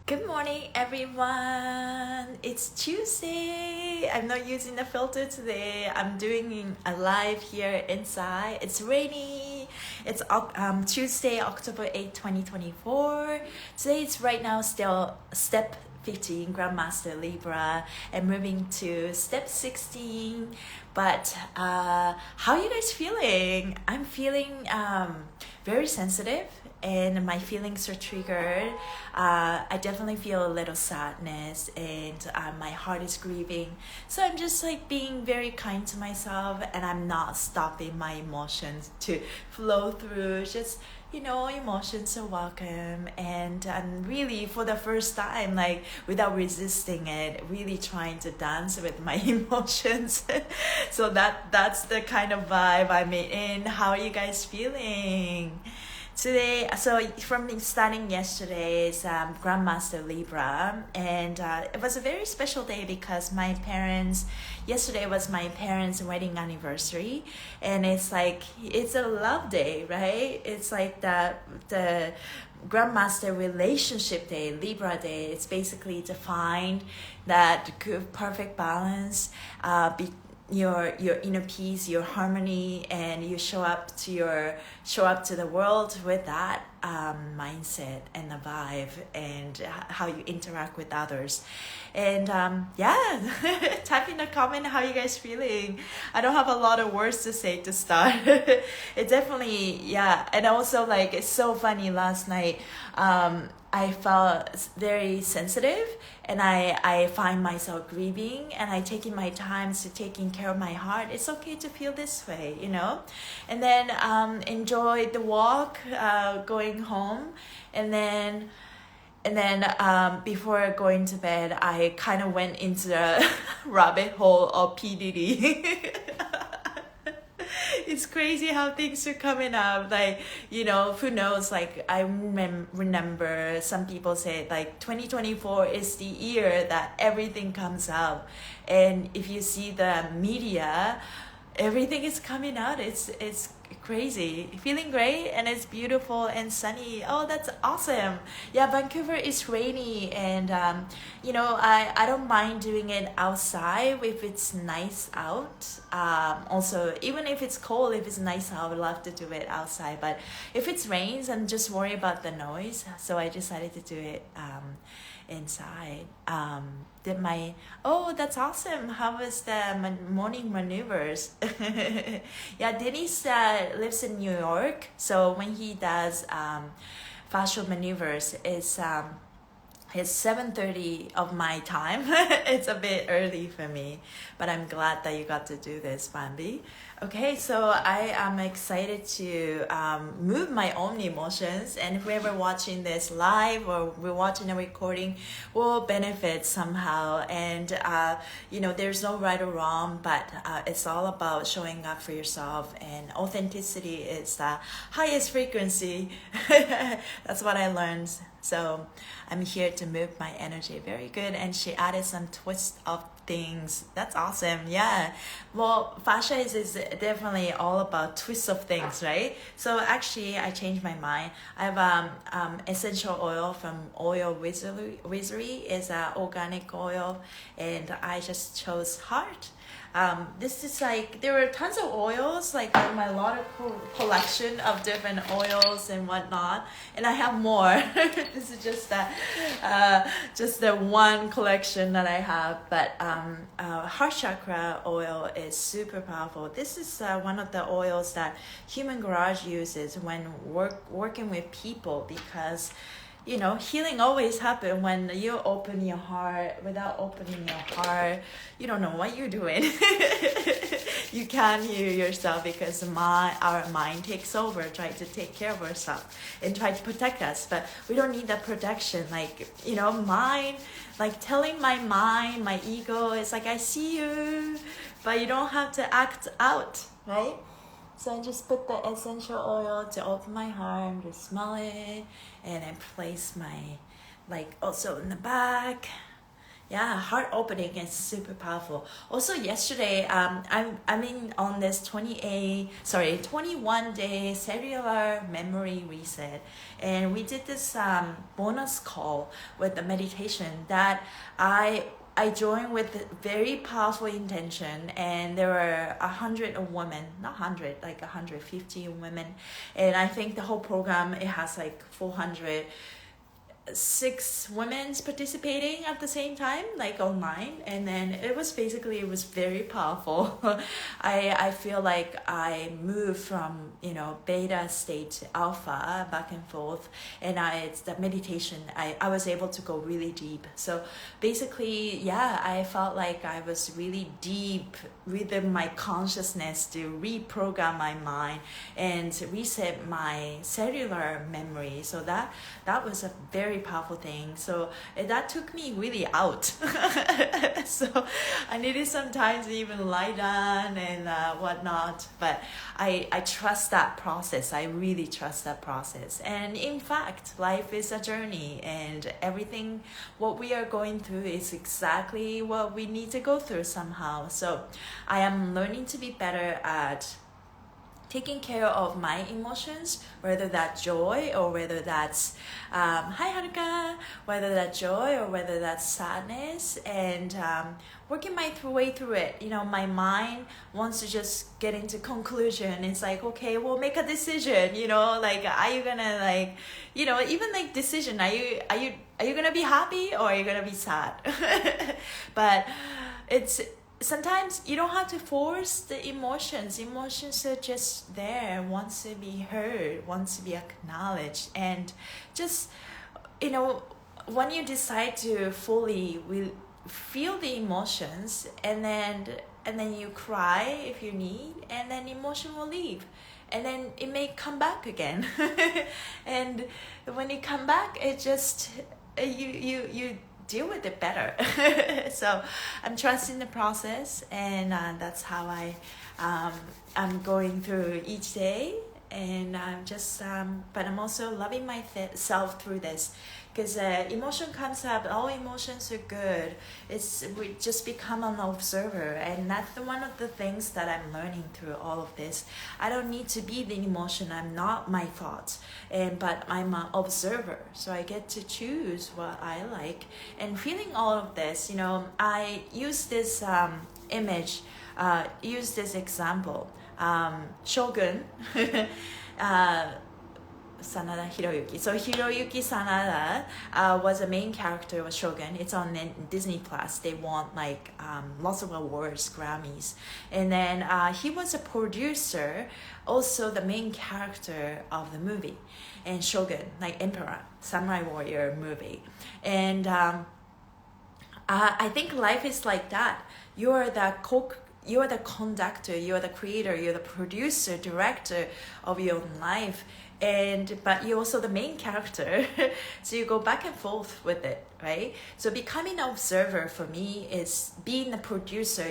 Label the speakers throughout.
Speaker 1: Good morning, everyone. It's Tuesday. I'm not using the filter today. I'm doing a live here inside. It's rainy. It's Tuesday, October 8th, 2024. Today it's right now still step 15, Grandmaster Libra, and moving to step 16. But how are you guys feeling? I'm feeling very sensitive and my feelings are triggered. I definitely feel a little sadness and my heart is grieving. So I'm just like being very kind to myself and I'm not stopping my emotions to flow through. Just, emotions are welcome. And I'm really, for the first time, like without resisting it, really trying to dance with my emotions. So that's the kind of vibe I'm in. How are you guys feeling? Today, so from starting yesterday's Grandmaster Libra, and it was a very special day because yesterday was my parents' wedding anniversary, and it's a love day, right? It's like the Grandmaster relationship day, Libra day. It's basically defined that good, perfect balance, your inner peace, your harmony, and you show up to the world with that mindset and the vibe and how you interact with others. And type in a comment how you guys feeling. I don't have a lot of words to say to start. It definitely, and also it's so funny. Last night I felt very sensitive and I find myself grieving and I taking my time to taking care of my heart. It's okay to feel this way, and then enjoy the walk going home, and then before going to bed I kind of went into the rabbit hole of PDD. It's crazy how things are coming up. Who knows? I remember some people say 2024 is the year that everything comes out. And if you see the media, everything is coming out. It's crazy. Feeling great and it's beautiful and sunny. Oh, that's awesome. Yeah, Vancouver is rainy and I don't mind doing it outside if it's nice out. Also, even if it's cold, if it's nice out, I would love to do it outside. But if it rains, I'm just worried about the noise. So I decided to do it inside. That's awesome. How was the morning maneuvers? Yeah, Dennis lives in New York, so when he does fascia maneuvers, it's 7:30 of my time. It's a bit early for me, but I'm glad that you got to do this, Bambi. Okay, so I am excited to move my own emotions, and whoever watching this live or we're watching a recording will benefit somehow. And there's no right or wrong, but it's all about showing up for yourself, and authenticity is the highest frequency. That's what I learned. So I'm here to move my energy. Very good. And she added some twist of things. That's awesome. Yeah. Well, fascia is definitely all about twists of things, right? So actually, I changed my mind. I have essential oil from Oil Wizardry. Is organic oil, and I just chose heart. This is there were tons of oils, in my lot of collection of different oils and whatnot, and I have more. This is just the one collection that I have, but heart chakra oil is super powerful. This is one of the oils that Human Garage uses when working with people, because healing always happens when you open your heart. Without opening your heart, you don't know what you're doing. You can't hear yourself because our mind takes over, try to take care of ourselves and try to protect us. But we don't need that protection. Mind, telling my mind, my ego, it's I see you, but you don't have to act out, right? So I just put the essential oil to open my heart, just smell it, and I place my, also in the back, Yeah, heart opening is super powerful. Also, yesterday, I'm in on this 21 day cellular memory reset, and we did this bonus call with the meditation that I joined with very powerful intention, and there were 100 of women, not 100, like 150 women, and I think the whole program it has like 406 women participating at the same time, like online, and then it was very powerful. I feel like I moved from beta state to alpha back and forth, and it's the meditation. I was able to go really deep. So basically, yeah, I felt like I was really deep within my consciousness to reprogram my mind and reset my cellular memory. So that was a very powerful thing. So that took me really out. So I needed some time to even lie down and whatnot. But I trust that process. I really trust that process. And in fact, life is a journey, and everything what we are going through is exactly what we need to go through somehow. So I am learning to be better at taking care of my emotions, whether that's joy or whether that's hi Haruka, whether that's joy or whether that's sadness, and working my way through it. My mind wants to just get into conclusion. It's like, okay, we'll make a decision. Like, are you gonna even like decision? Are you gonna be happy or are you gonna be sad? But it's sometimes you don't have to force the emotions. Emotions are just there, wants to be heard, wants to be acknowledged. And just, when you decide to fully feel the emotions, and then you cry if you need, and then emotion will leave. And then it may come back again. And when it come back, it just, you deal with it better. So I'm trusting the process, and that's how I'm going through each day. And I'm just but I'm also loving myself through this, because emotion comes up. All emotions are good. We just become an observer, and that's one of the things that I'm learning through all of this. I don't need to be the emotion. I'm not my thoughts, but I'm an observer, so I get to choose what I like. And feeling all of this, I use this image, use this example. Shogun, Sanada Hiroyuki. So Hiroyuki Sanada was a main character of Shogun. It's on Disney Plus. They won lots of awards, Grammys. And then he was a producer, also the main character of the movie. And Shogun, like Emperor, Samurai Warrior movie. And I think life is like that. You're the conductor, you're the creator, you're the producer, director of your own life, but you're also the main character. So you go back and forth with it, right? So becoming an observer for me is being the producer.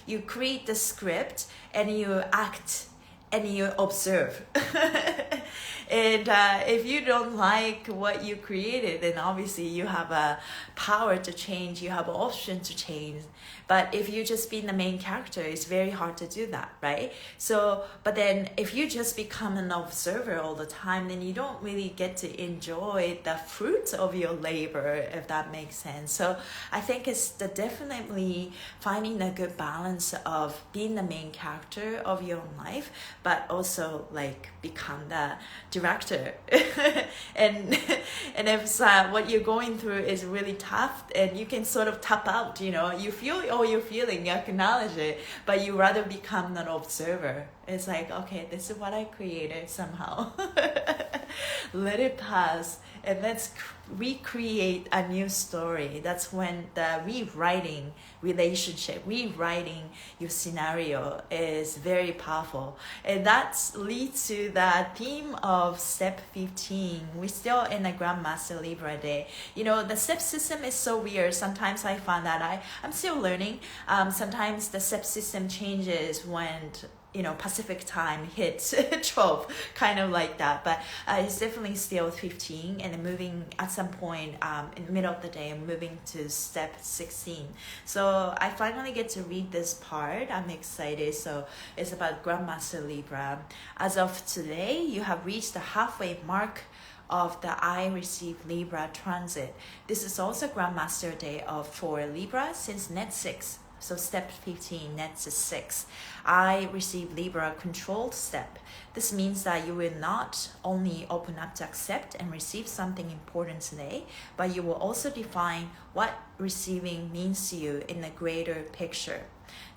Speaker 1: You create the script and you act and you observe. And if you don't like what you created, then obviously you have a power to change, you have an option to change. But if you just being the main character, it's very hard to do that, right? So, but then if you just become an observer all the time, then you don't really get to enjoy the fruits of your labor, if that makes sense. So I think it's definitely finding a good balance of being the main character of your own life, but also become the director. and if what you're going through is really tough, and you can sort of tap out, you feel all you're feeling, you acknowledge it, but you rather become an observer. It's like, okay, this is what I created somehow. Let it pass, and let's recreate a new story. That's when the rewriting relationship, rewriting your scenario is very powerful. And that leads to the theme of step 15. We're still in a Grandmaster Libra day. The step system is so weird. Sometimes I find that I'm still learning. Sometimes the step system changes when Pacific time hit 12, kind of like that. But it's definitely still 15, and then moving at some point in the middle of the day, I'm moving to step 16. So I finally get to read this part. I'm excited. So it's about Grandmaster Libra. As of today, you have reached the halfway mark of the I receive Libra transit. This is also Grandmaster Day for Libra since net 6. So step 15, net to 6. I receive Libra controlled step. This means that you will not only open up to accept and receive something important today, but you will also define what receiving means to you in the greater picture.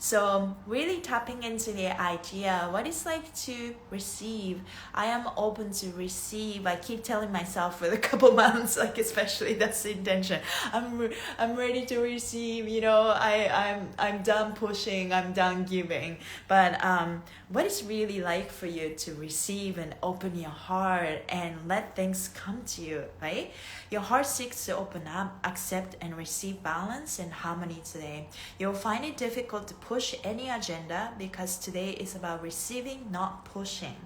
Speaker 1: So really tapping into the idea, what it's like to receive. I am open to receive. I keep telling myself for a couple months, like especially that's the intention. I'm ready to receive. I'm done pushing. I'm done giving. But what it's really like for you to receive and open your heart and let things come to you, right? Your heart seeks to open up, accept, and receive balance and harmony today. You'll find it difficult to push any agenda because today is about receiving, not pushing.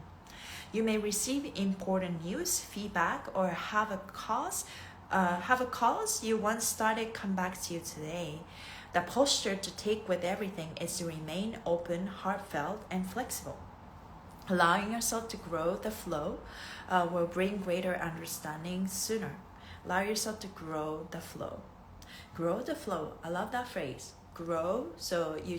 Speaker 1: You may receive important news, feedback, or have a cause you once started come back to you today. The posture to take with everything is to remain open, heartfelt, and flexible. Allowing yourself to grow the flow will bring greater understanding sooner. Allow yourself to grow the flow. Grow the flow. I love that phrase. Grow. So you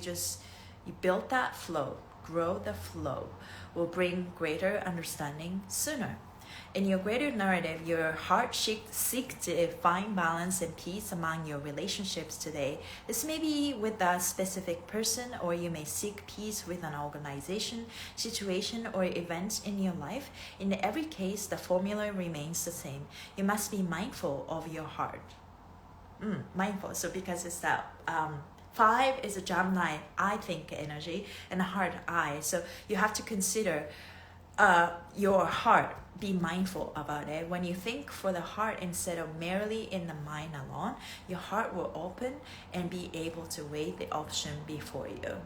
Speaker 1: build that flow. Grow the flow will bring greater understanding sooner. In your greater narrative, your heart seeks to find balance and peace among your relationships today. This may be with a specific person, or you may seek peace with an organization, situation, or event in your life. In every case, the formula remains the same. You must be mindful of your heart. Mindful. So because it's that 5 is a Gemini I think energy, and a heart I. So you have to consider your heart. Be mindful about it. When you think for the heart instead of merely in the mind alone, your heart will open and be able to weigh the option before you.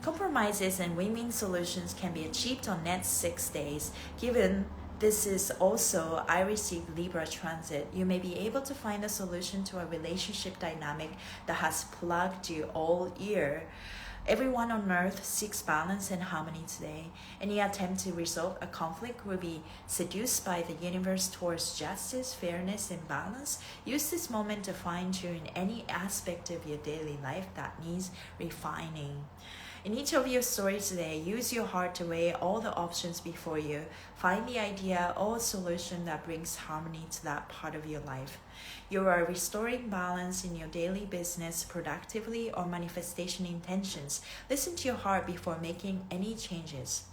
Speaker 1: Compromises and win-win solutions can be achieved on net 6 days. Given this is also I receive Libra transit, you may be able to find a solution to a relationship dynamic that has plagued you all year. Everyone on earth seeks balance and harmony today. Any attempt to resolve a conflict will be seduced by the universe towards justice, fairness, and balance. Use this moment to fine-tune any aspect of your daily life that needs refining. In each of your stories today, use your heart to weigh all the options before you. Find the idea or solution that brings harmony to that part of your life. You are restoring balance in your daily business productively or manifestation intentions. Listen to your heart before making any changes.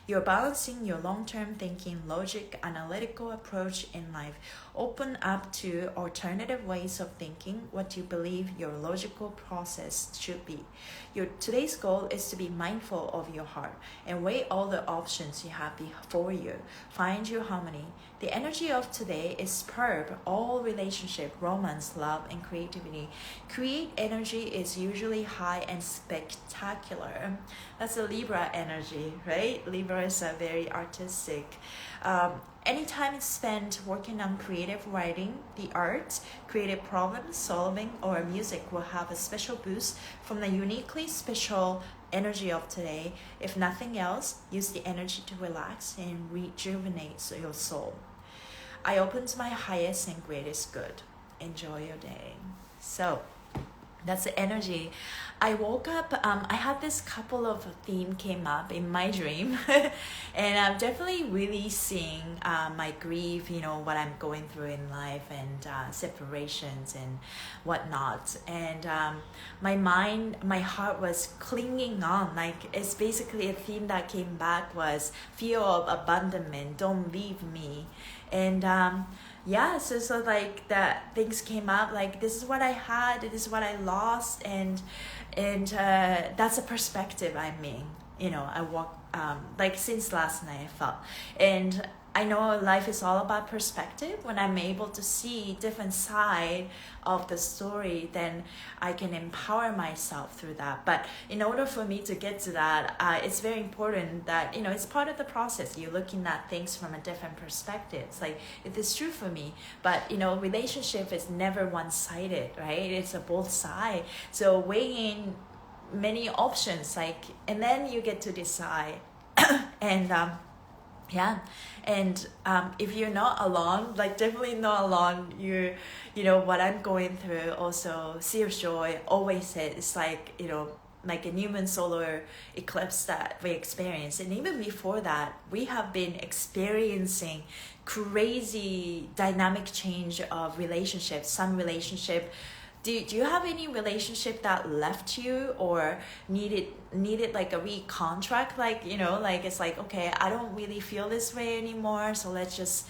Speaker 1: You're balancing your long-term thinking, logic, analytical approach in life. Open up to alternative ways of thinking, what you believe your logical process should be. Today's goal is to be mindful of your heart and weigh all the options you have before you. Find your harmony. The energy of today is superb. All relationship, romance, love, and creativity. Create energy is usually high and spectacular. That's a Libra energy, right? Libra is a very artistic. Any time spent working on creative writing, the arts, creative problem solving, or music will have a special boost from the uniquely special energy of today. If nothing else, use the energy to relax and rejuvenate your soul. I open to my highest and greatest good. Enjoy your day. So that's the energy. I woke up, I had this couple of theme came up in my dream and I'm definitely really seeing my grief, what I'm going through in life and separations and whatnot. And my heart was clinging on, like it's basically a theme that came back was fear of abandonment, don't leave me. And so like that things came up, like this is what I had, this is what I lost, and that's a perspective I'm in. I walk like since last night I felt, and I know life is all about perspective. When I'm able to see different side of the story, then I can empower myself through that. But in order for me to get to that, it's very important that, you know, it's part of the process. You're looking at things from a different perspective. It's like, it is true for me, but, you know, relationship is never one-sided, right? It's a both side. So weighing many options, like, and then you get to decide. And yeah, and if you're not alone, like definitely not alone, you know what I'm going through. Also, Sea of Joy always said it's like, you know, like a new moon solar eclipse that we experience, and even before that, we have been experiencing crazy dynamic change of relationships. Some relationship. Do you have any relationship that left you or needed like a recontract? Like, you know, like it's like, okay, I don't really feel this way anymore, so let's just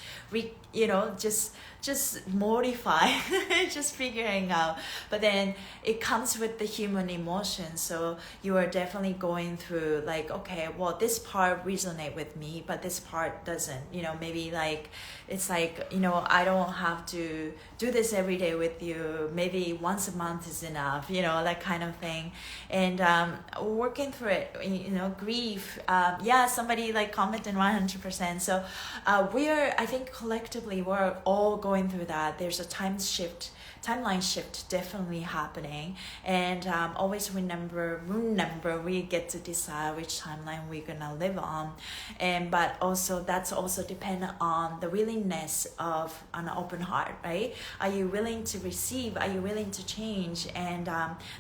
Speaker 1: just modify, just figuring out. But then it comes with the human emotion, so you are definitely going through like, okay, well, this part resonate with me, but this part doesn't. You know, maybe like it's like, you know, I don't have to do this every day with you. Maybe once a month is enough. You know, that kind of thing. And working through it, you know, grief. Yeah, somebody like commented 100%. So I think collectively we're all going through that. There's a timeline shift definitely happening, and always remember we get to decide which timeline we're gonna live on. And but also that's also dependent on the willingness of an open heart, right? Are you willing to receive? Are you willing to change? And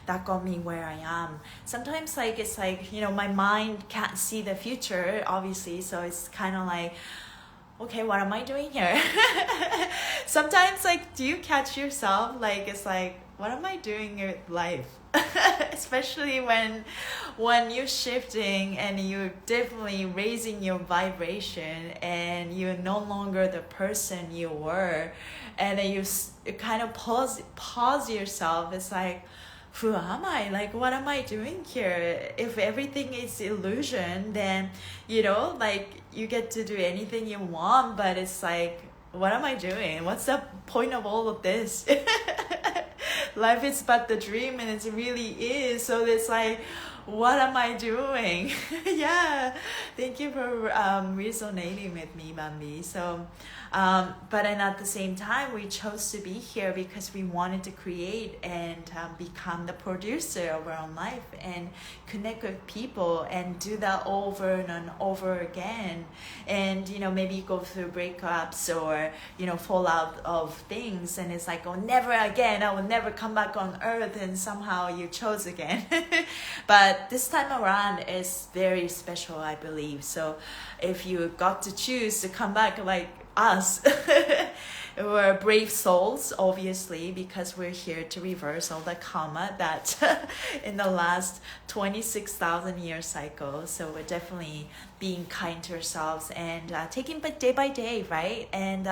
Speaker 1: that got me where I am. Sometimes like it's like, you know, my mind can't see the future, obviously, so it's kind of like, okay, what am I doing here? Sometimes, like, do you catch yourself, like, it's like, what am I doing in life? Especially when you're shifting and you're definitely raising your vibration and you're no longer the person you were, and then you kind of pause yourself. It's like, who am I? Like, what am I doing here? If everything is illusion, then, you know, like, you get to do anything you want, but it's like, what am I doing? What's the point of all of this? Life is but the dream, and it really is. So it's like, what am I doing? Yeah, thank you for resonating with me, Bambi. So but then at the same time, we chose to be here because we wanted to create and become the producer of our own life and connect with people and do that over and over again. And, you know, maybe go through breakups or, you know, fallout of things, and it's like, oh, never again, I will never come back on earth, and somehow you chose again. But this time around is very special, I believe. So if you got to choose to come back like us, we're brave souls, obviously, because we're here to reverse all the karma that in the last 26,000 year cycle. So we're definitely being kind to ourselves and taking it day by day, right? And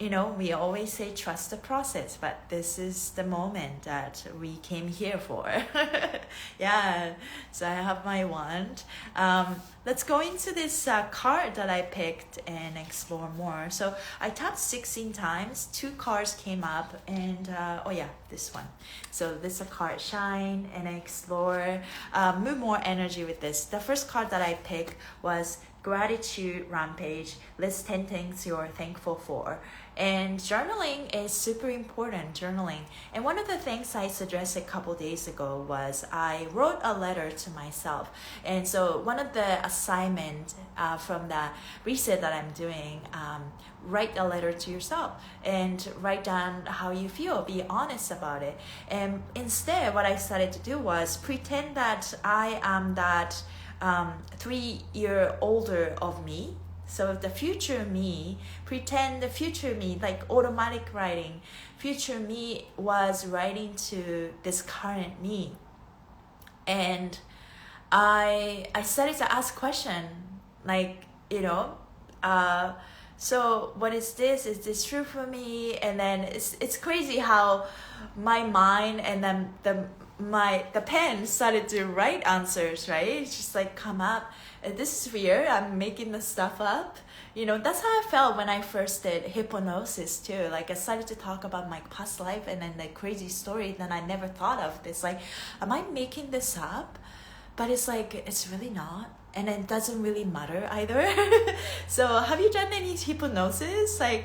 Speaker 1: you know, we always say trust the process, but this is the moment that we came here for. Yeah, so I have my wand. Let's go into this card that I picked and explore more. So I tapped 16 times, 2 cards came up, and oh yeah, this one. So this is a card, shine, and I explore, move more energy with this. The first card that I picked was gratitude, rampage. List 10 things you're thankful for. And journaling is super important, journaling. And one of the things I suggested a couple days ago was I wrote a letter to myself. And so one of the assignments from the reset that I'm doing, write a letter to yourself and write down how you feel, be honest about it. And instead, what I started to do was pretend that I am that 3-year older of me. So the future me, pretend the future me, like automatic writing, future me was writing to this current me. And I started to ask question, like, you know, so what is this? Is this true for me? And then it's crazy how my mind and then the pen started to write answers, right? It's just like come up. This is weird. I'm making the stuff up. you know, that's how I felt when I first did hypnosis too. Like I started to talk about my past life and then the crazy story that I never thought of this. Like, am I making this up? But it's like, it's really not. And it doesn't really matter either. So have you done any hypnosis? Like,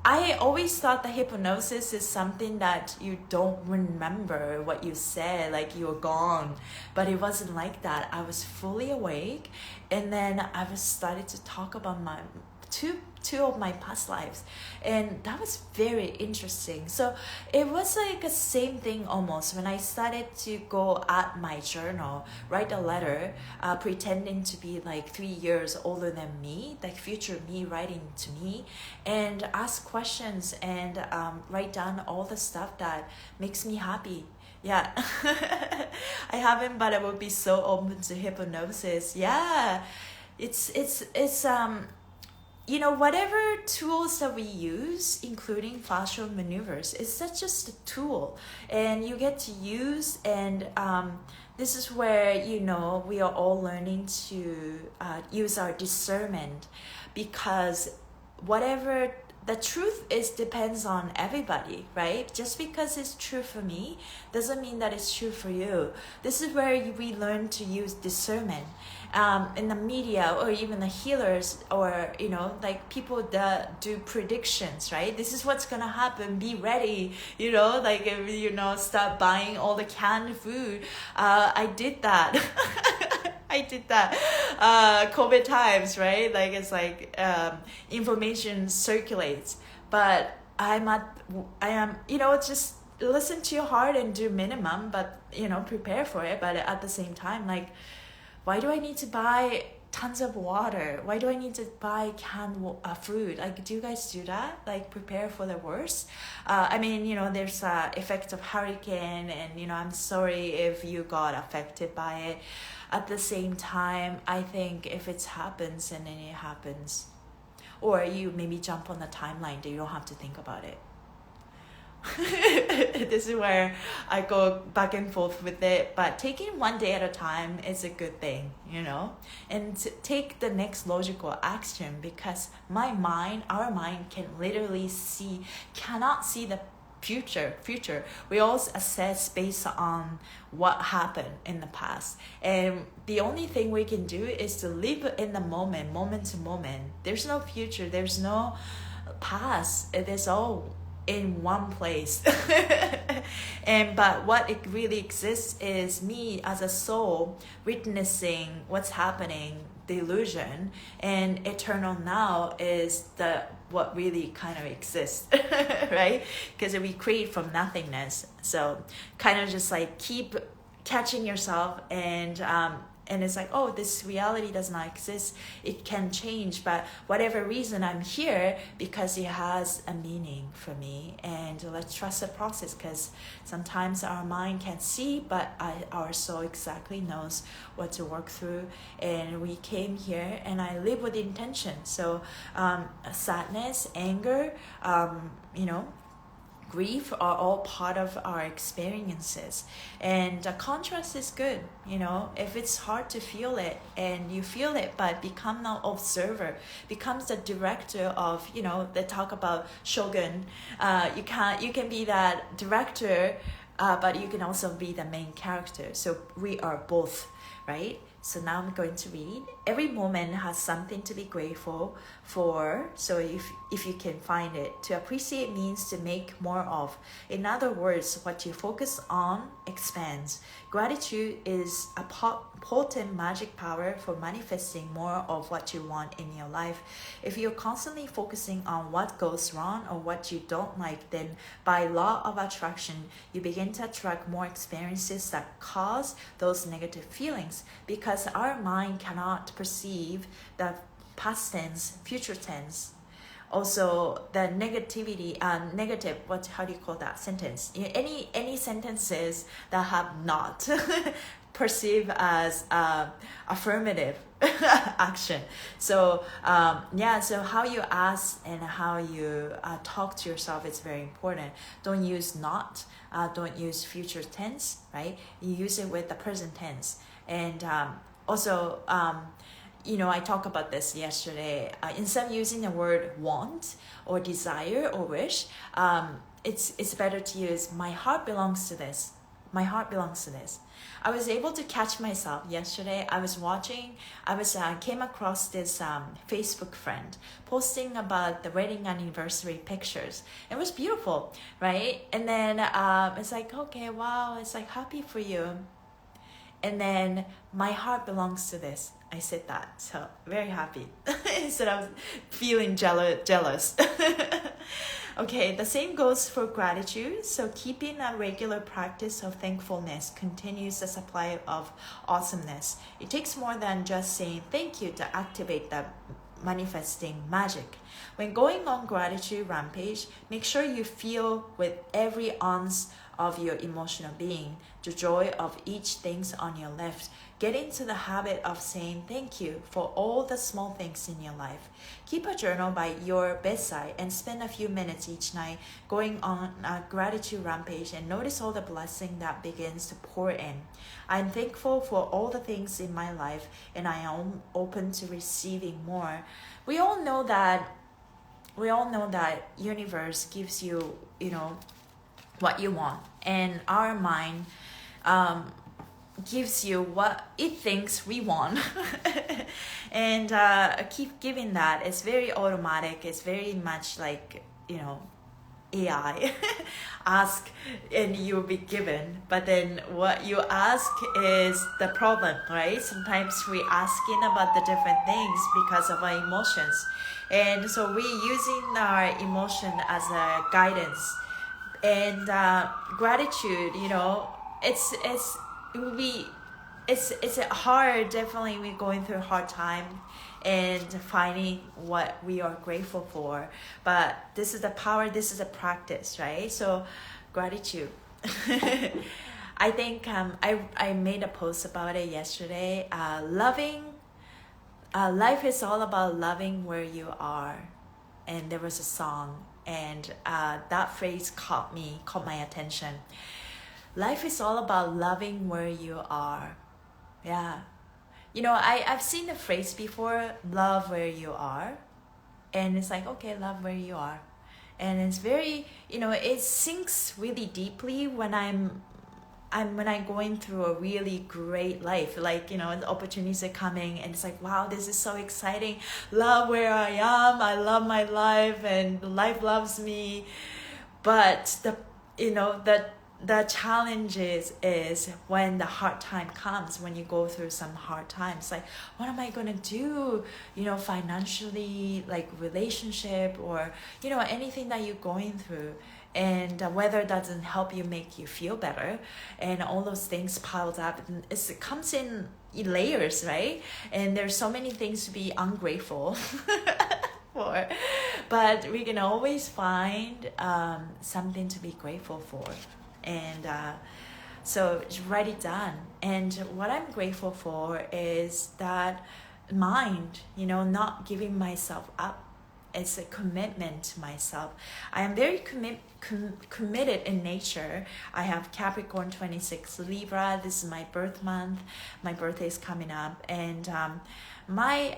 Speaker 1: I always thought that hypnosis is something that you don't remember what you said, like you're gone. But it wasn't like that. I was fully awake, and then I was started to talk about my two of my past lives, and that was very interesting. So it was like the same thing almost when I started to go at my journal, write a letter, pretending to be like 3 years older than me, like future me writing to me, and ask questions and write down all the stuff that makes me happy. Yeah. I haven't, but I would be so open to hypnosis. Yeah. It's you know, whatever tools that we use, including fascial maneuvers, it's such just a tool, and you get to use. And this is where, you know, we are all learning to use our discernment, because whatever the truth is depends on everybody, right? Just because it's true for me doesn't mean that it's true for you. This is where we learn to use discernment. In the media, or even the healers, or, you know, like people that do predictions, right? This is what's gonna happen, be ready, you know, like, you know, start buying all the canned food. I did that. I did that. COVID times, right? Like, it's like information circulates, but I am, you know, just listen to your heart and do minimum, but, you know, prepare for it. But at the same time, like, why do I need to buy tons of water? Why do I need to buy canned fruit? Like, do you guys do that? Like, prepare for the worst? I mean, you know, there's effects of hurricane, and, you know, I'm sorry if you got affected by it. At the same time, I think if it happens, and then it happens, or you maybe jump on the timeline that you don't have to think about it. This is where I go back and forth with it, but taking one day at a time is a good thing, you know, and to take the next logical action, because our mind can literally cannot see the future. We all assess based on what happened in the past, and the only thing we can do is to live in the moment to moment. There's no future, there's no past, it is all in one place. But what it really exists is me as a soul witnessing what's happening, the illusion, and eternal now is what really kind of exists. Right? Because we create from nothingness, so kind of just like keep catching yourself, and it's like, oh, this reality does not exist. It can change, but whatever reason I'm here, because it has a meaning for me. And let's trust the process, because sometimes our mind can't see, but our soul exactly knows what to work through. And we came here, and I live with intention. So sadness, anger, you know, grief are all part of our experiences, and the contrast is good. You know, if it's hard to feel it, and you feel it, but become the observer, becomes the director of, you know, they talk about shogun. You can be that director, but you can also be the main character. So we are both, right? So now I'm going to read. Every moment has something to be grateful for. So if you can find it, to appreciate means to make more of. In other words, what you focus on expands. Gratitude is a potent magic power for manifesting more of what you want in your life. If you're constantly focusing on what goes wrong or what you don't like, then by law of attraction, you begin to attract more experiences that cause those negative feelings, because our mind cannot perceive the past tense, future tense. Also, the negativity, negative, how do you call that sentence? Any sentences that have not perceived as affirmative action. So so how you ask and how you talk to yourself is very important. Don't use not, don't use future tense, right? You use it with the present tense. And also, I talked about this yesterday. Instead of using the word want or desire or wish, it's better to use my heart belongs to this. My heart belongs to this. I was able to catch myself yesterday. I came across this Facebook friend posting about the wedding anniversary pictures. It was beautiful, right? And then it's like, okay, wow, it's like happy for you. And then my heart belongs to this. I said that, so very happy instead of feeling jealous. Okay, the same goes for gratitude. So keeping a regular practice of thankfulness continues the supply of awesomeness. It takes more than just saying thank you to activate that manifesting magic. When going on gratitude rampage, make sure you feel with every ounce of your emotional being the joy of each things on your left. Get into the habit of saying thank you for all the small things in your life. Keep a journal by your bedside and spend a few minutes each night going on a gratitude rampage and notice all the blessing that begins to pour in. I'm thankful for all the things in my life and I am open to receiving more. We all know that universe gives you, what you want, and our mind gives you what it thinks we want. And keep giving that. It's very automatic. It's very much like AI. Ask and you'll be given, but then what you ask is the problem, right? Sometimes we asking about the different things because of our emotions, and so we using our emotion as a guidance. And gratitude, it's hard. Definitely, we're going through a hard time and finding what we are grateful for. But this is the power. This is a practice, right? So, gratitude. I think I made a post about it yesterday. Life is all about loving where you are, and there was a song. And that phrase caught my attention. Life is all about loving where you are. Yeah. I've seen the phrase before, love where you are. And it's like, okay, love where you are. And it's very, it sinks really deeply when I'm going through a really great life, like, the opportunities are coming and it's like, wow, this is so exciting. Love where I am. I love my life and life loves me. But the challenge is when the hard time comes, when you go through some hard times, like, what am I going to do, financially, like relationship or, anything that you're going through. And weather doesn't help you make you feel better, and all those things piled up. It comes in layers, right? And there's so many things to be ungrateful for, but we can always find something to be grateful for. And so write it down. And what I'm grateful for is that mind, not giving myself up. It's a commitment to myself. I am very committed in nature. I have Capricorn 26 Libra. This is my birth month. My birthday is coming up, and I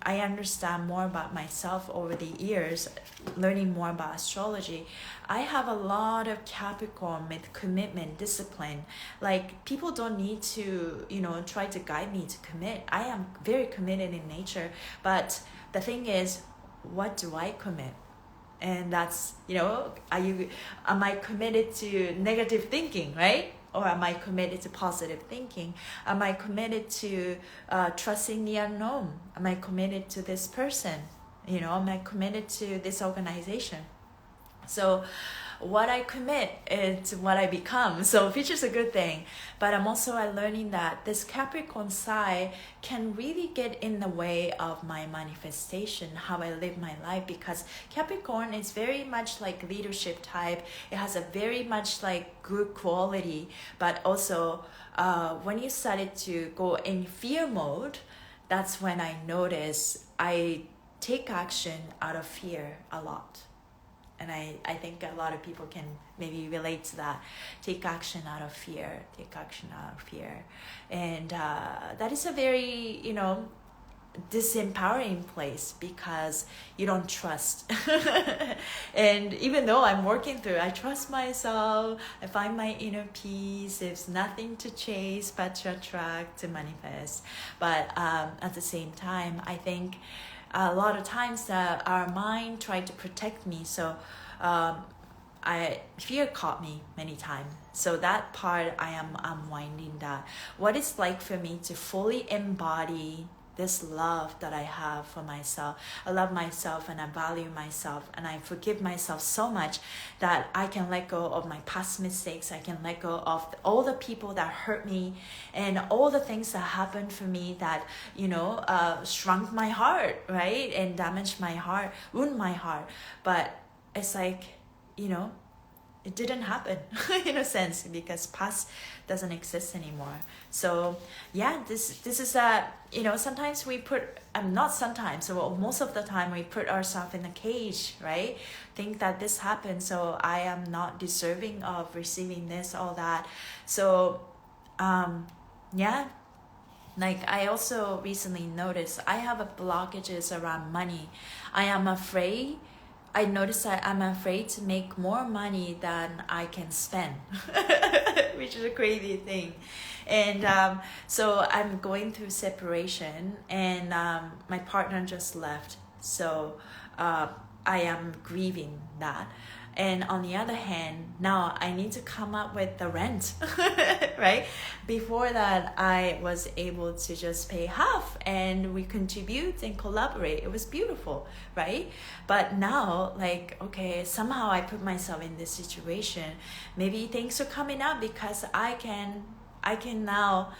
Speaker 1: understand more about myself over the years, learning more about astrology. I have a lot of Capricorn with commitment, discipline. Like, people don't need to, try to guide me to commit. I am very committed in nature, but the thing is, what do I commit? And that's, am I committed to negative thinking, right? Or am I committed to positive thinking? Am I committed to trusting the unknown? Am I committed to this person? Am I committed to this organization? So what I commit is what I become. So future's a good thing. But I'm also learning that this Capricorn side can really get in the way of my manifestation, how I live my life, because Capricorn is very much like leadership type. It has a very much like good quality, but also when you started to go in fear mode, that's when I notice I take action out of fear a lot. And I think a lot of people can maybe relate to that. Take action out of fear. Take action out of fear. And that is a very, disempowering place because you don't trust. And even though I'm working through, I trust myself, I find my inner peace. There's nothing to chase but to attract, to manifest. But at the same time, I think a lot of times our mind tried to protect me. So fear caught me many times. So that part I am unwinding that. What it's like for me to fully embody this love that I have for myself. I love myself and I value myself and I forgive myself so much that I can let go of my past mistakes. I can let go of all the people that hurt me and all the things that happened for me that, shrunk my heart, right? And damaged my heart, ruined my heart. But it's like, it didn't happen in a sense because past doesn't exist anymore. So yeah, this is sometimes we put not sometimes, so most of the time we put ourselves in a cage, right? Think that this happened, so I am not deserving of receiving this, all that. So yeah, like I also recently noticed I have a blockages around money. I noticed that I'm afraid to make more money than I can spend, which is a crazy thing. And so I'm going through separation, and my partner just left. So I am grieving that. And on the other hand, now I need to come up with the rent, right? Before that, I was able to just pay half and we contribute and collaborate. It was beautiful, right? But now, okay, somehow I put myself in this situation. Maybe things are coming up because I can now,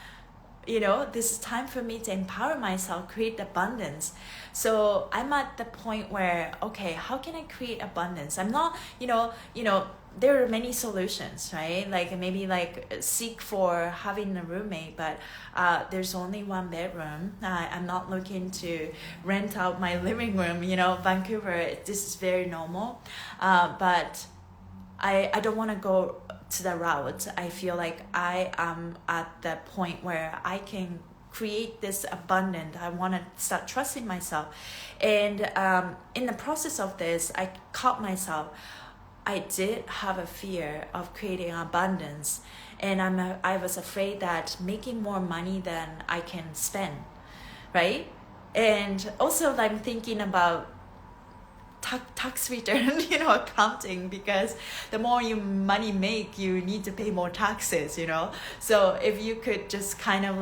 Speaker 1: this is time for me to empower myself, create abundance. So I'm at the point where, okay, how can I create abundance? I'm not, there are many solutions, right? Maybe seek for having a roommate, but there's only one bedroom. I'm not looking to rent out my living room. Vancouver, this is very normal. But I don't want to go to the route. I feel like I am at the point where I can create this abundant. I want to start trusting myself. And in the process of this, I caught myself. I did have a fear of creating abundance. And I was afraid that making more money than I can spend, right? And also I'm thinking about tax return, accounting, because the more you money make, you need to pay more taxes, So if you could just kind of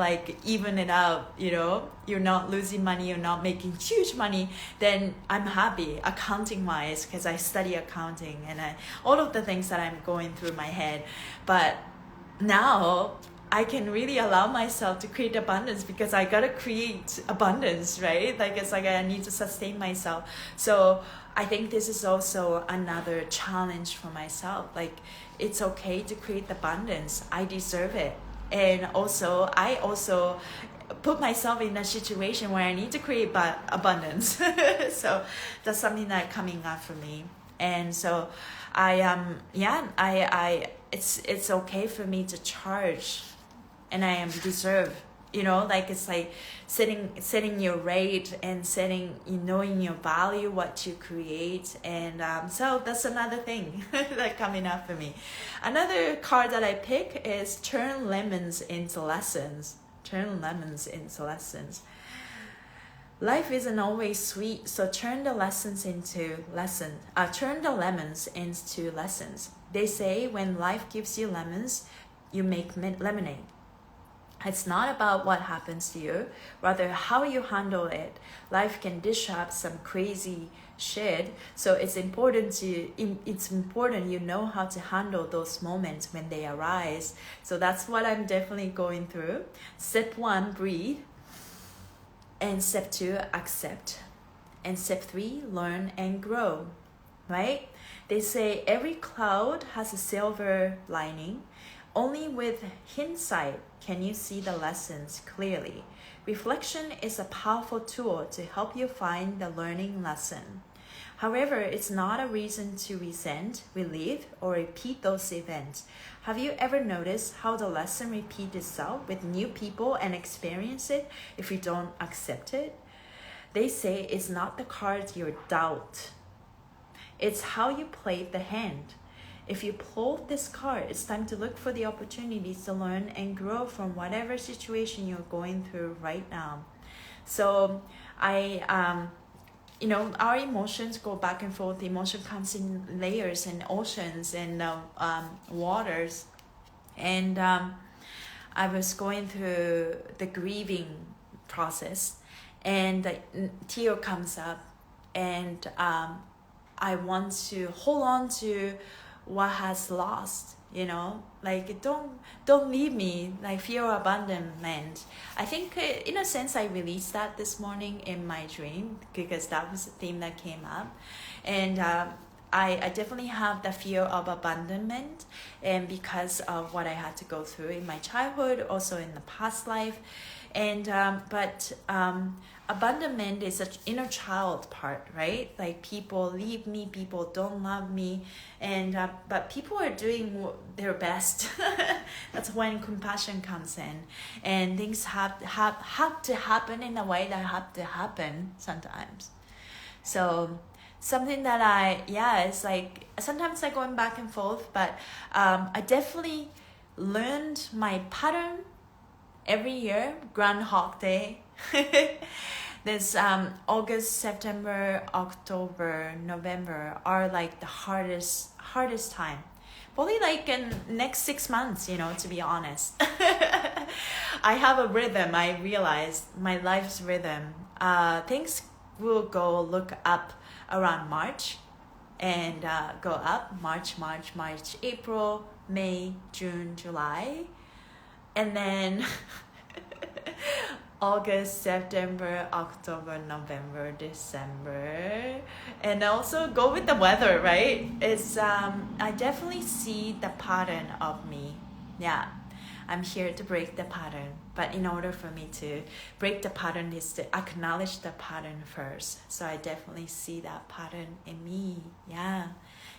Speaker 1: even it out, you're not losing money, you're not making huge money, then I'm happy accounting wise, because I study accounting and all of the things that I'm going through my head. But now I can really allow myself to create abundance because I gotta create abundance, right? It's like I need to sustain myself. So I think this is also another challenge for myself. It's okay to create abundance. I deserve it. And also, I also put myself in a situation where I need to create abundance. So that's something that's coming up for me. And so it's okay for me to charge, and I am deserve. It's like setting your rate and knowing your value, what you create. And so that's another thing that coming up for me. Another card that I pick is turn lemons into lessons. Turn lemons into lessons. Life isn't always sweet, so turn the lemons into lessons. They say when life gives you lemons, you make lemonade. It's not about what happens to you, rather how you handle it. Life can dish up some crazy shit, so it's important you know how to handle those moments when they arise. So that's what I'm definitely going through. Step 1, breathe. And step 2, accept. And step 3, learn and grow, right? They say every cloud has a silver lining. Only with hindsight can you see the lessons clearly. Reflection is a powerful tool to help you find the learning lesson. However, it's not a reason to resent, relive, or repeat those events. Have you ever noticed how the lesson repeats itself with new people and experience it if you don't accept it? they say it's not the cards you doubt, it's how you played the hand. If you pulled this card, it's time to look for the opportunities to learn and grow from whatever situation you're going through right now. So our emotions go back and forth. Emotion comes in layers and oceans and waters. And I was going through the grieving process, and the tear comes up, and I want to hold on to what has lost, like don't leave me, like fear of abandonment. I think in a sense I released that this morning in my dream, because that was the theme that came up. And I definitely have the fear of abandonment, and because of what I had to go through in my childhood, also in the past life. And but abandonment is an inner child part, right? Like people leave me, people don't love me, and but people are doing their best. That's when compassion comes in, and things have to happen in a way that have to happen sometimes. So something that it's like sometimes I going back and forth, but I definitely learned my pattern every year. Groundhog Day. This August, September, October, November are like the hardest time. Probably like in next 6 months, to be honest. I have a rhythm. I realized my life's rhythm. Things will look up around March, and go up March, April, May, June, July, and then August, September, October, November, December, and also go with the weather, right? It's I definitely see the pattern of me. Yeah, I'm here to break the pattern, but in order for me to break the pattern is to acknowledge the pattern first. So I definitely see that pattern in me. Yeah.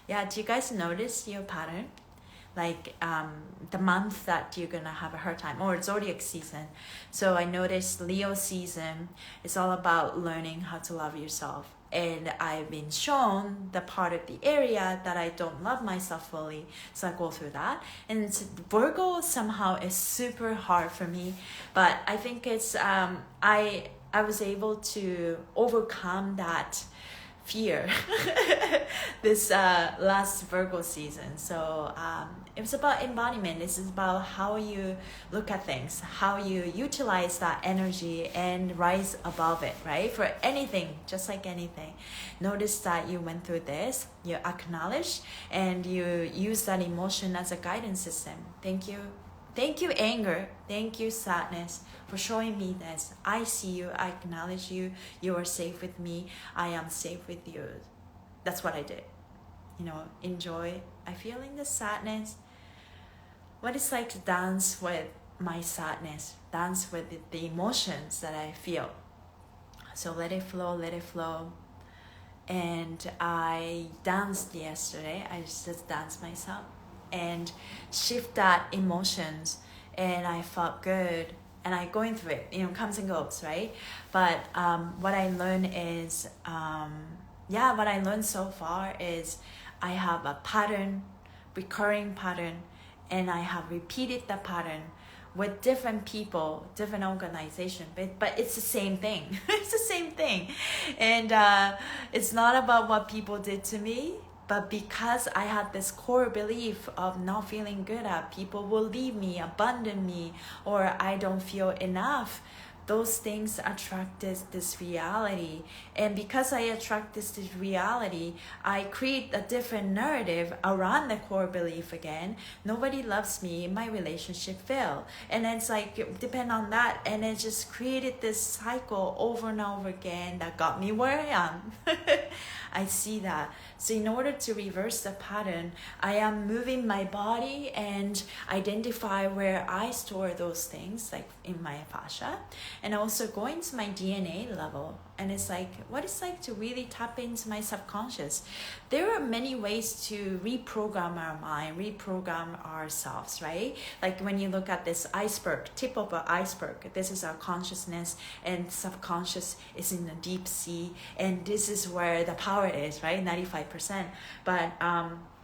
Speaker 1: Do you guys notice your pattern? Like the month that you're gonna have a hard time, or zodiac season. So I noticed Leo season is all about learning how to love yourself, and I've been shown the part of the area that I don't love myself fully, so I go through that. And Virgo somehow is super hard for me, but I think it's I was able to overcome that fear this last Virgo season. So it was about embodiment. This is about how you look at things, how you utilize that energy and rise above it, right? For anything, just like anything. Notice that you went through this, you acknowledge, and you use that emotion as a guidance system. Thank you, anger. Thank you, sadness, for showing me this. I see you, I acknowledge you, you are safe with me, I am safe with you. That's what I did. Enjoy. I feeling the sadness. What it's like to dance with my sadness, dance with the emotions that I feel. So let it flow. And I danced yesterday. I just danced myself and shift that emotions, and I felt good, and I going through it, comes and goes, right? But what I learned is what I learned so far is I have a pattern, recurring pattern, and I have repeated the pattern with different people, different organization, but it's the same thing. It's the same thing. And it's not about what people did to me, but because I had this core belief of not feeling good at people will leave me, abandon me, or I don't feel enough, those things attract this reality. And because I attract this reality, I create a different narrative around the core belief again. Nobody loves me, my relationship failed. And it's like, depend on that. And it just created this cycle over and over again that got me where I am. I see that. So in order to reverse the pattern, I am moving my body and identify where I store those things, like in my fascia, and also going to my DNA level and it's like, what it's like to really tap into my subconscious. There are many ways to reprogram our mind, reprogram ourselves, right? Like when you look at this iceberg, tip of an iceberg, this is our consciousness, and subconscious is in the deep sea, and this is where the power is, right? 95%. But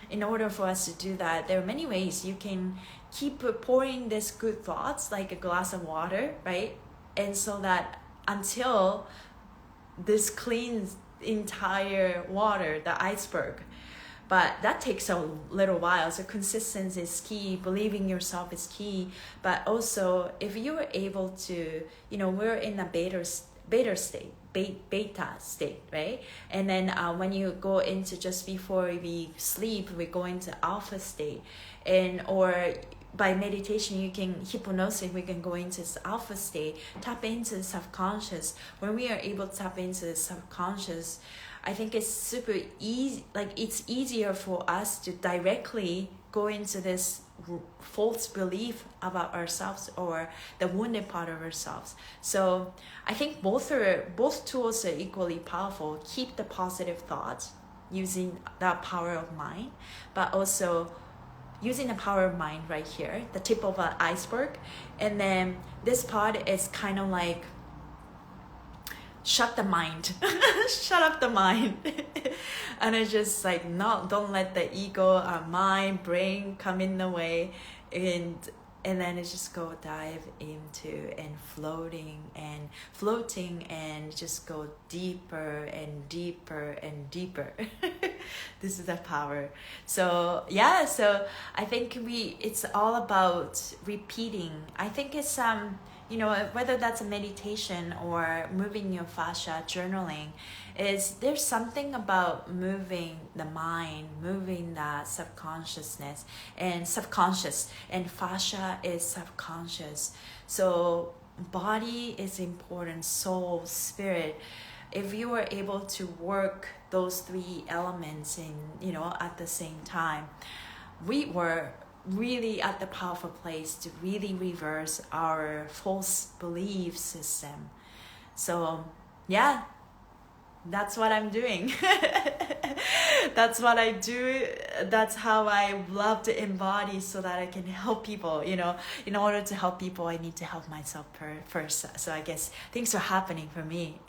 Speaker 1: in order for us to do that, there are many ways. You can keep pouring this good thoughts like a glass of water, right? And so that until this cleans entire water, the iceberg. But that takes a little while. So consistency is key, believing yourself is key. But also if you are able to, we're in a beta state, right? And then when you go into, just before we sleep, we go into alpha state, or by meditation, you can hypnosis, we can go into this alpha state, tap into the subconscious. When we are able to tap into the subconscious, I think it's super easy, like it's easier for us to directly go into this false belief about ourselves or the wounded part of ourselves. So I think both tools are equally powerful. Keep the positive thoughts using that power of mind, but also using the power of mind right here, the tip of an iceberg. And then this part is kind of like shut the mind, shut up the mind. And it's just like, don't let the ego, our mind, brain come in the way. And then it's just go dive into and floating and just go deeper and deeper and deeper. This is the power. So yeah, so I think it's all about repeating. I think it's whether that's a meditation or moving your fascia, journaling, there's something about moving the mind, moving that subconsciousness and subconscious, and fascia is subconscious. So body is important, soul, spirit. If you were able to work those three elements at the same time, we were really at the powerful place to really reverse our false belief system. So yeah, that's what I'm doing. That's what I do. That's how I love to embody, so that I can help people. In order to help people, I need to help myself first. So I guess things are happening for me.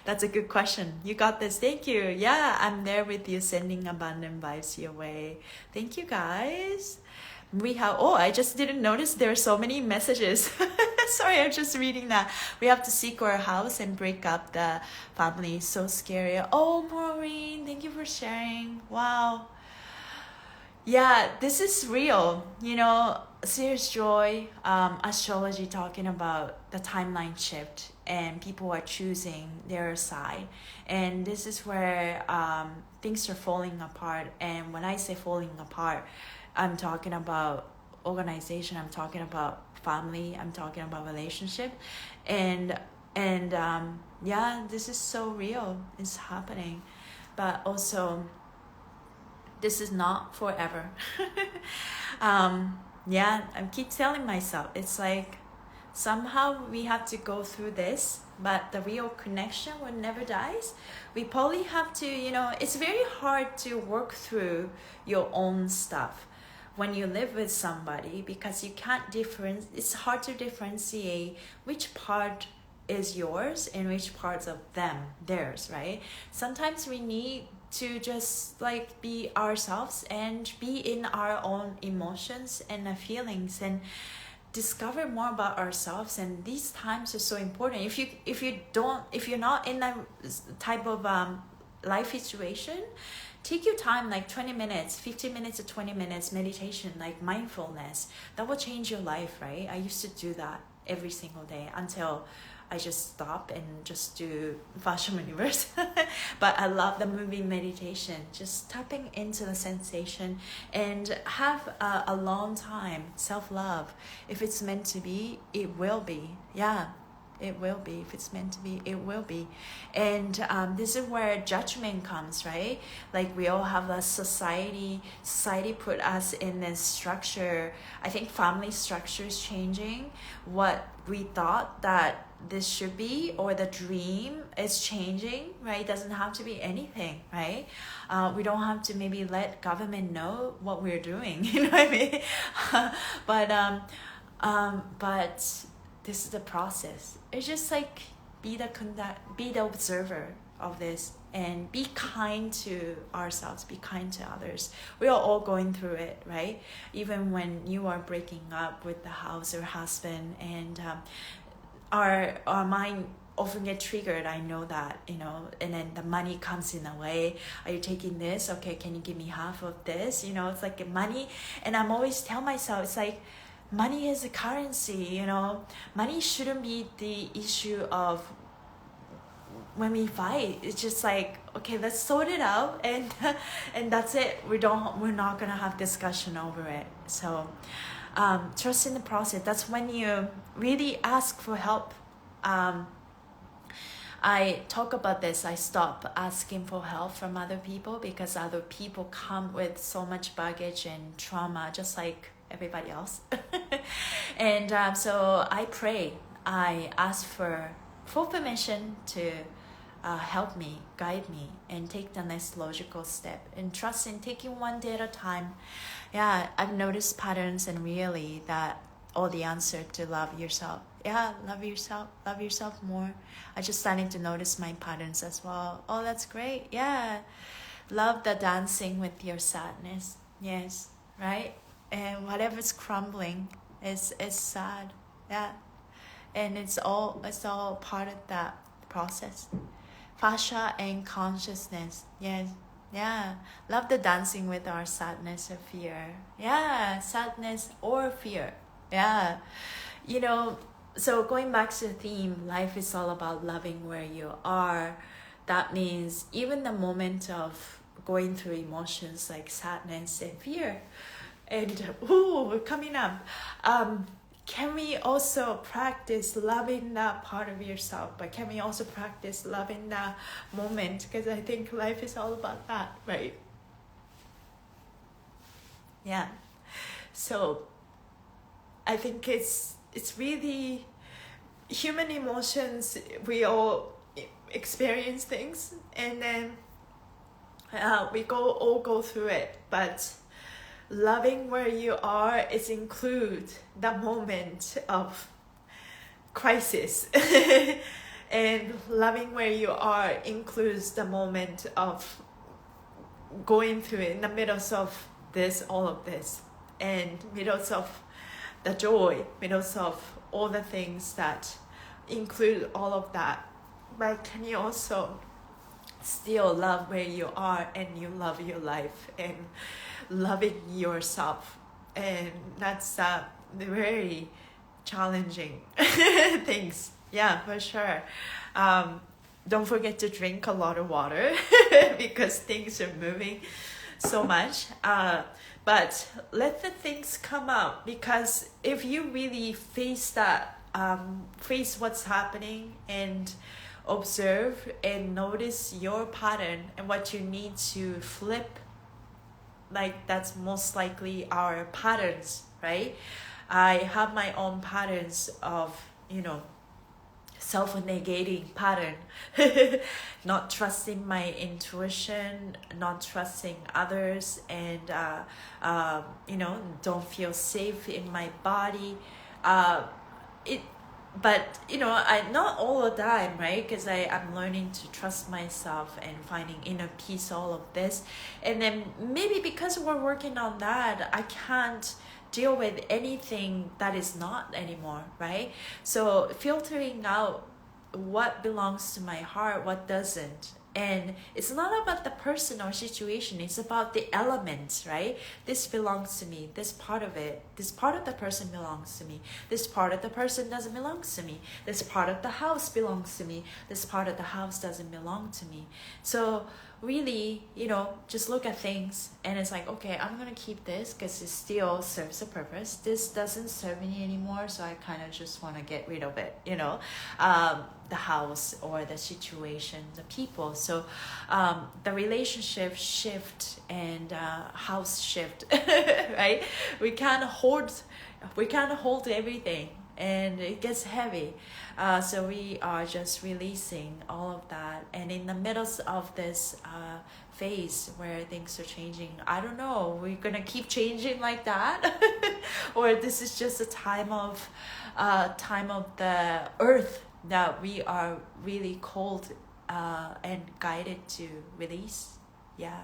Speaker 1: That's a good question. You got this. Thank you. Yeah, I'm there with you, sending abundant vibes your way. Thank you, guys. I just didn't notice there are so many messages. Sorry, I'm just reading that. We have to seek our house and break up the family. So scary. Oh, Maureen, thank you for sharing. Wow. Yeah, this is real. Serious Joy, astrology, talking about the timeline shift and people are choosing their side. And this is where things are falling apart. And when I say falling apart, I'm talking about organization, I'm talking about family, I'm talking about relationship. And this is so real. It's happening. But also, this is not forever. I keep telling myself, it's like somehow we have to go through this, but the real connection will never dies. We probably have to, it's very hard to work through your own stuff when you live with somebody, because you can't it's hard to differentiate which part is yours and which parts of theirs, right? Sometimes we need to just like be ourselves and be in our own emotions and feelings and discover more about ourselves. And these times are so important. If you're not in that type of life situation, take your time, like 20 minutes, 15 minutes to 20 minutes meditation, like mindfulness. That will change your life, right? I used to do that every single day until I just stop and just do Fascia Universe. But I love the moving meditation, just tapping into the sensation and have a long time self-love. If it's meant to be, it will be. Yeah, it will be. If it's meant to be, it will be. And this is where judgment comes, right? Like we all have a society put us in this structure. I think family structure is changing. What we thought that this should be, or the dream is changing, right? It doesn't have to be anything, right? We don't have to maybe let government know what we're doing, you know what I mean? But this is the process. It's just like be the observer of this, and be kind to ourselves, be kind to others. We are all going through it, right? Even when you are breaking up with the house or husband, and our mind often get triggered. I know that, you know, and then the money comes in a way. Are you taking this? Okay, can you give me half of this? You know, it's like money. And I'm always tell myself, it's like money is a currency, you know. Money shouldn't be the issue of when we fight. It's just like, okay, let's sort it out, and and that's it. We're not gonna have discussion over it. So trust in the process. That's when you really ask for help. I talk about this. I stop asking for help from other people, because other people come with so much baggage and trauma, just like everybody else. And so I pray. I ask for full permission to help me, guide me, and take the next logical step, and trust in taking one day at a time. Yeah, I've noticed patterns, and really that all the answer to love yourself. Yeah, love yourself more. I just starting to notice my patterns as well. Oh, that's great. Yeah, love the dancing with your sadness. Yes, right. And whatever's crumbling is sad. Yeah, and it's all part of that process. Fascia and consciousness. Yes. Yeah. Love the dancing with our sadness or fear. Yeah. Sadness or fear. Yeah. You know, so going back to the theme, life is all about loving where you are. That means even the moment of going through emotions like sadness and fear, and we're coming up. Can we also practice loving that part of yourself? But can we also practice loving that moment? Because I think life is all about that, right? Yeah. So I think it's really human emotions. We all experience things, and then we all go through it. But loving where you are is include the moment of crisis. And loving where you are includes the moment of going through it, in the middle of this, all of this, and middle of the joy, middle of all the things that include all of that. But can you also still love where you are, and you love your life, and loving yourself? And that's very challenging things. Yeah, for sure. Don't forget to drink a lot of water because things are moving so much. But let the things come out, because if you really face that, face what's happening, and observe and notice your pattern and what you need to flip, like that's most likely our patterns, right? I have my own patterns of, you know, self-negating pattern. Not trusting my intuition, not trusting others, and you know, don't feel safe in my body. But you know, I not all the time, right? Because I'm learning to trust myself and finding inner peace, all of this. And then maybe because we're working on that, I can't deal with anything that is not anymore, right? So filtering out what belongs to my heart, what doesn't. And it's not about the person or situation, it's about the elements, right? This belongs to me, this part of it, this part of the person belongs to me, this part of the person doesn't belong to me, this part of the house belongs to me, this part of the house doesn't belong to me. So really, you know, just look at things, and it's like, okay, I'm gonna keep this because it still serves a purpose. This doesn't serve me anymore, so I kind of just want to get rid of it, you know, the house or the situation, the people. So the relationship shift and house shift, right? We can't hold everything. and it gets heavy. So we are just releasing all of that. And in the middle of this phase where things are changing, I don't know, we're gonna keep changing like that, or this is just a time of the earth that we are really called and guided to release. Yeah,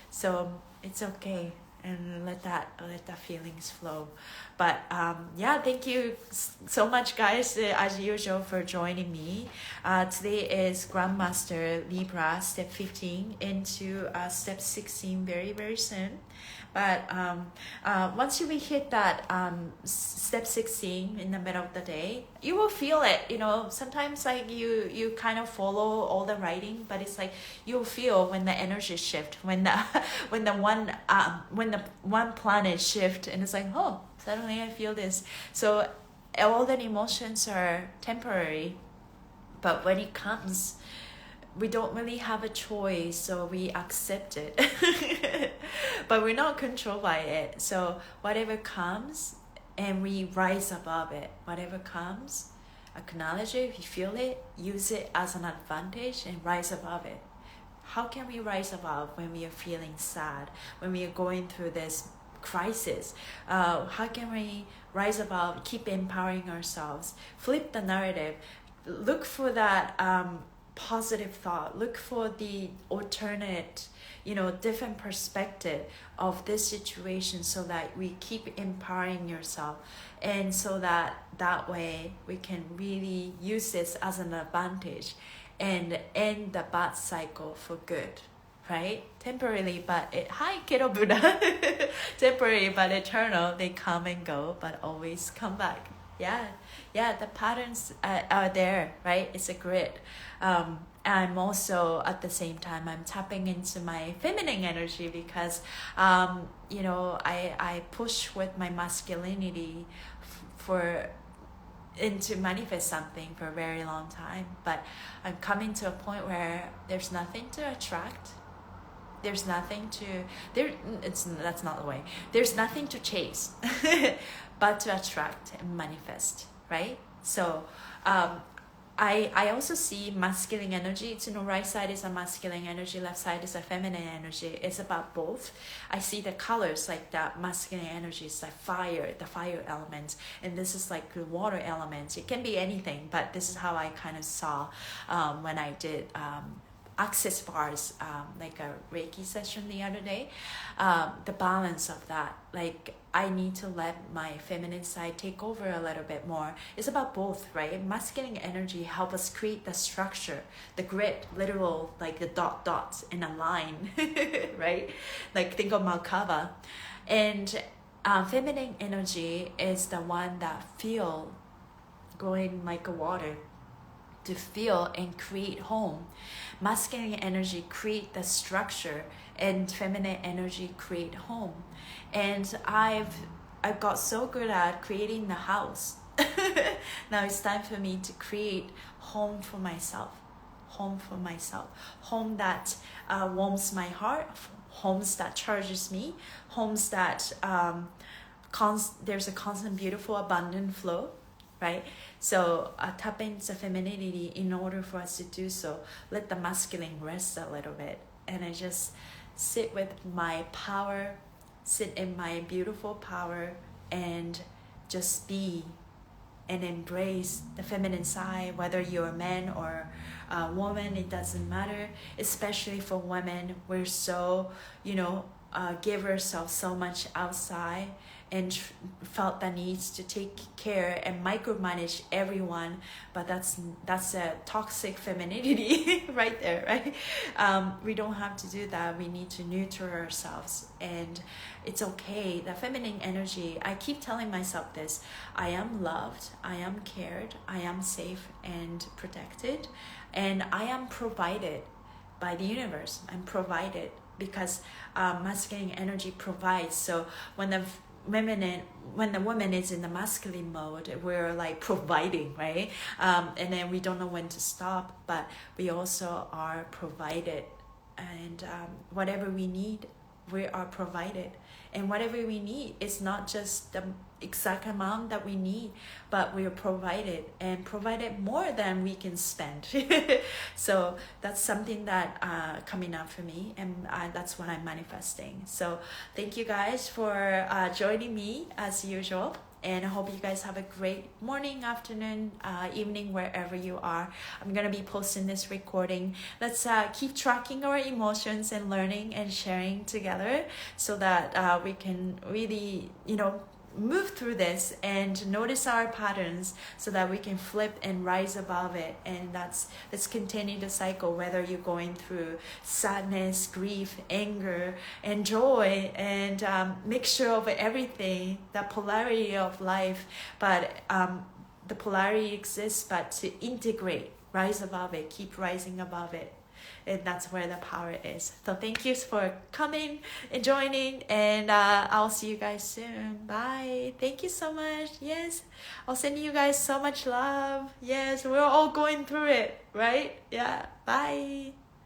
Speaker 1: so it's okay, and let that feelings flow. But yeah, thank you so much, guys, as usual, for joining me. Today is Grandmaster Libra step 15 into step 16 very, very soon. But once you hit that step 16 in the middle of the day, you will feel it. You know, sometimes like you kind of follow all the writing, but it's like you'll feel when the energy shift, when the when the one planet shift, and it's like, oh, suddenly I feel this. So all the emotions are temporary, but when it comes, we don't really have a choice, so we accept it. But we're not controlled by it. So whatever comes, and we rise above it. Whatever comes, acknowledge it. If you feel it, use it as an advantage and rise above it. How can we rise above when we are feeling sad, when we are going through this crisis? How can we rise above, keep empowering ourselves, flip the narrative, look for that positive thought, look for the alternate, different perspective of this situation, so that we keep empowering yourself, and so that way we can really use this as an advantage and end the bad cycle for good, right? Temporarily, but hi kiddo Buddha. Temporary but eternal. They come and go, but always come back. Yeah, the patterns are there, right? It's a grid. I'm also, at the same time, I'm tapping into my feminine energy, because I push with my masculinity to manifest something for a very long time, but I'm coming to a point where there's nothing to attract. There's nothing to that's not the way. There's nothing to chase, but to attract and manifest, right? So I also see masculine energy. It's, right side is a masculine energy, left side is a feminine energy. It's about both. I see the colors, like that masculine energy is like fire, the fire element, and this is like the water element. It can be anything, but this is how I kind of saw when I did access bars, like a Reiki session the other day. The balance of that, like I need to let my feminine side take over a little bit more. It's about both, right? Masculine energy help us create the structure, the grid, literal, like the dots in a line, right? Like think of Malkava. And feminine energy is the one that feel, going like a water, to feel and create home. Masculine energy create the structure, and feminine energy create home. And I've got so good at creating the house. Now it's time for me to create home for myself. Home for myself. Home that warms my heart. Homes that charges me. Homes that there's a constant, beautiful, abundant flow. Right? So tap into femininity in order for us to do so. Let the masculine rest a little bit. And I just sit with my power, sit in my beautiful power, and just be and embrace the feminine side. Whether you're a man or a woman, it doesn't matter. Especially for women, we're so, give ourselves so much outside, and felt the needs to take care and micromanage everyone, but that's a toxic femininity right there, right? We don't have to do that. We need to nurture ourselves, and it's okay. The feminine energy, I keep telling myself this: I am loved, I am cared, I am safe and protected, and I am provided by the universe. I'm provided because masculine energy provides. So when the woman is in the masculine mode, we're like providing, right? And then we don't know when to stop, but we also are provided, and whatever we need, we are provided. And whatever we need, it's not just the exact amount that we need, but we are provided, and provided more than we can spend. So that's something that coming up for me, and that's what I'm manifesting. So thank you guys for joining me as usual. And I hope you guys have a great morning, afternoon, evening, wherever you are. I'm going to be posting this recording. Let's keep tracking our emotions and learning and sharing together, so that we can really, move through this and notice our patterns, so that we can flip and rise above it. And let's continue the cycle, whether you're going through sadness, grief, anger, and joy, and mixture of everything, the polarity of life. But the polarity exists, but to integrate, rise above it, keep rising above it. And that's where the power is. So thank you for coming and joining, and I'll see you guys soon. Bye. Thank you so much. Yes, I'll send you guys so much love. Yes, we're all going through it, right? Yeah. Bye.